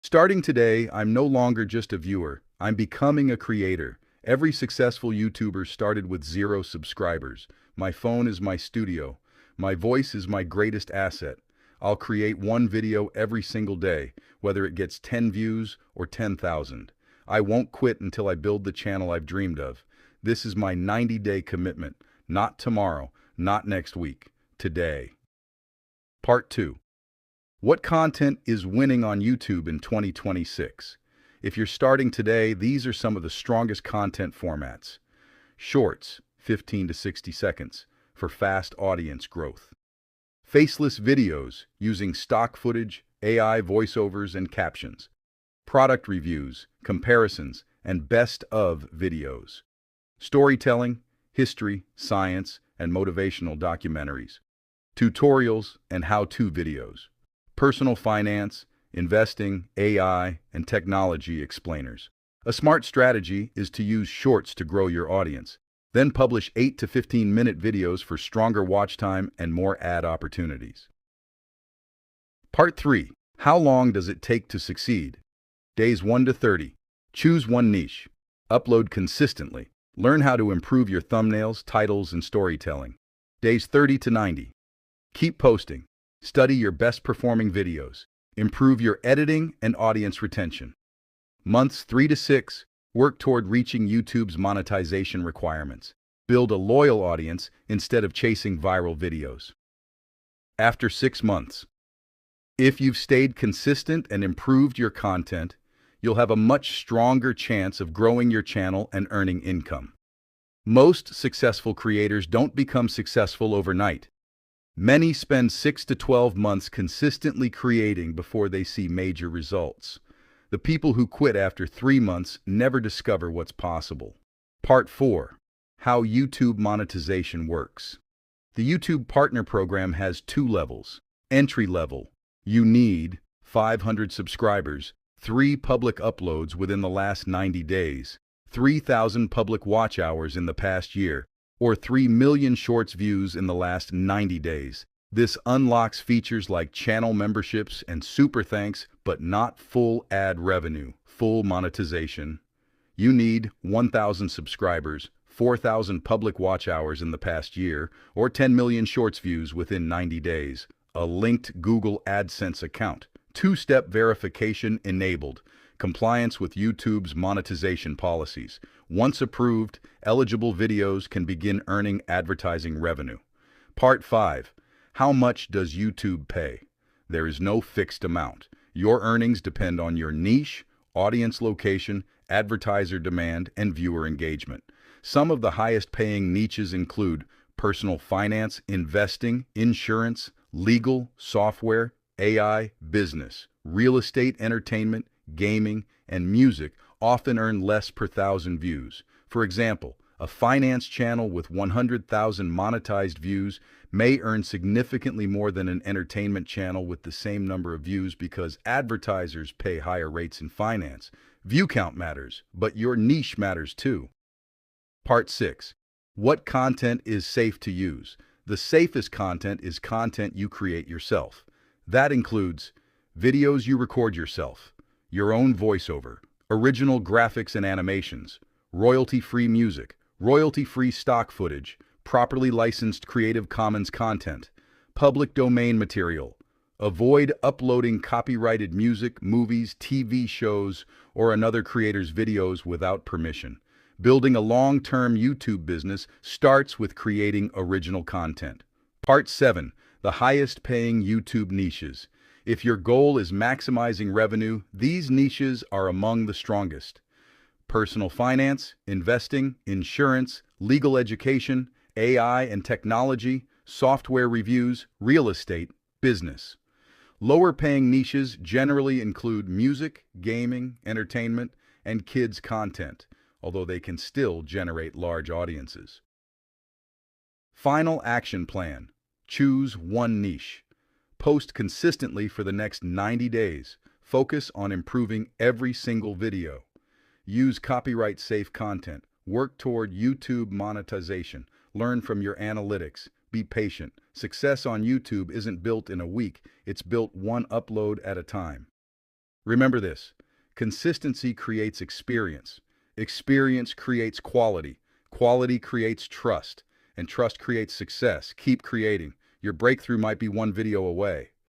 Starting today, I'm no longer just a viewer. I'm becoming a creator. Every successful YouTuber started with 0 subscribers. My phone is my studio. My voice is my greatest asset. I'll create one video every single day, whether it gets 10 views or 10,000. I won't quit until I build the channel I've dreamed of. This is my 90-day commitment. Not tomorrow, not next week. Today. Part 2. What content is winning on YouTube in 2026? If you're starting today, these are some of the strongest content formats. Shorts, 15 to 60 seconds, for fast audience growth. Faceless videos, using stock footage, AI voiceovers, and captions. Product reviews, comparisons, and best of videos. Storytelling, history, science, and motivational documentaries. Tutorials and how-to videos. Personal finance, investing, AI, and technology explainers. A smart strategy is to use shorts to grow your audience. Then publish 8 to 15-minute videos for stronger watch time and more ad opportunities. Part 3. How long does it take to succeed? Days 1 to 30. Choose one niche. Upload consistently. Learn how to improve your thumbnails, titles, and storytelling. Days 30 to 90. Keep posting. Study your best-performing videos. Improve your editing and audience retention. Months 3 to 6. Work toward reaching YouTube's monetization requirements. Build a loyal audience instead of chasing viral videos. After 6 months. If you've stayed consistent and improved your content, you'll have a much stronger chance of growing your channel and earning income. Most successful creators don't become successful overnight. Many spend 6 to 12 months consistently creating before they see major results. The people who quit after 3 months never discover what's possible. Part 4. How YouTube monetization works. The YouTube Partner Program has 2 levels. Entry level. You need 500 subscribers, 3 public uploads within the last 90 days, 3,000 public watch hours in the past year, or 3 million shorts views in the last 90 days. This unlocks features like channel memberships and super thanks, but not full ad revenue, full monetization. You need 1,000 subscribers, 4,000 public watch hours in the past year, or 10 million shorts views within 90 days. A linked Google AdSense account. 2-step verification enabled. Compliance with YouTube's monetization policies. Once approved, eligible videos can begin earning advertising revenue. Part 5. How much does YouTube pay? There is no fixed amount. Your earnings depend on your niche, audience location, advertiser demand, and viewer engagement. Some of the highest paying niches include personal finance, investing, insurance, legal, software, AI, business, real estate, entertainment, gaming, and music often earn less per 1,000 views. For example, a finance channel with 100,000 monetized views may earn significantly more than an entertainment channel with the same number of views because advertisers pay higher rates in finance. View count matters, but your niche matters too. Part 6. What content is safe to use? The safest content is content you create yourself. That includes videos you record yourself, your own voiceover, original graphics and animations, royalty-free music, royalty-free stock footage, properly licensed Creative Commons content, public domain material. Avoid uploading copyrighted music, movies, TV shows, or another creator's videos without permission. Building a long-term YouTube business starts with creating original content. Part 7. The highest-paying YouTube niches. If your goal is maximizing revenue, these niches are among the strongest. Personal finance, investing, insurance, legal education, AI and technology, software reviews, real estate, business. Lower-paying niches generally include music, gaming, entertainment, and kids' content, although they can still generate large audiences. Final action plan. Choose one niche. Post consistently for the next 90 days. Focus on improving every single video. Use copyright-safe content. Work toward YouTube monetization. Learn from your analytics. Be patient. Success on YouTube isn't built in a week. It's built one upload at a time. Remember this, consistency creates experience. Experience creates quality. Quality creates trust. And trust creates success. Keep creating. Your breakthrough might be one video away.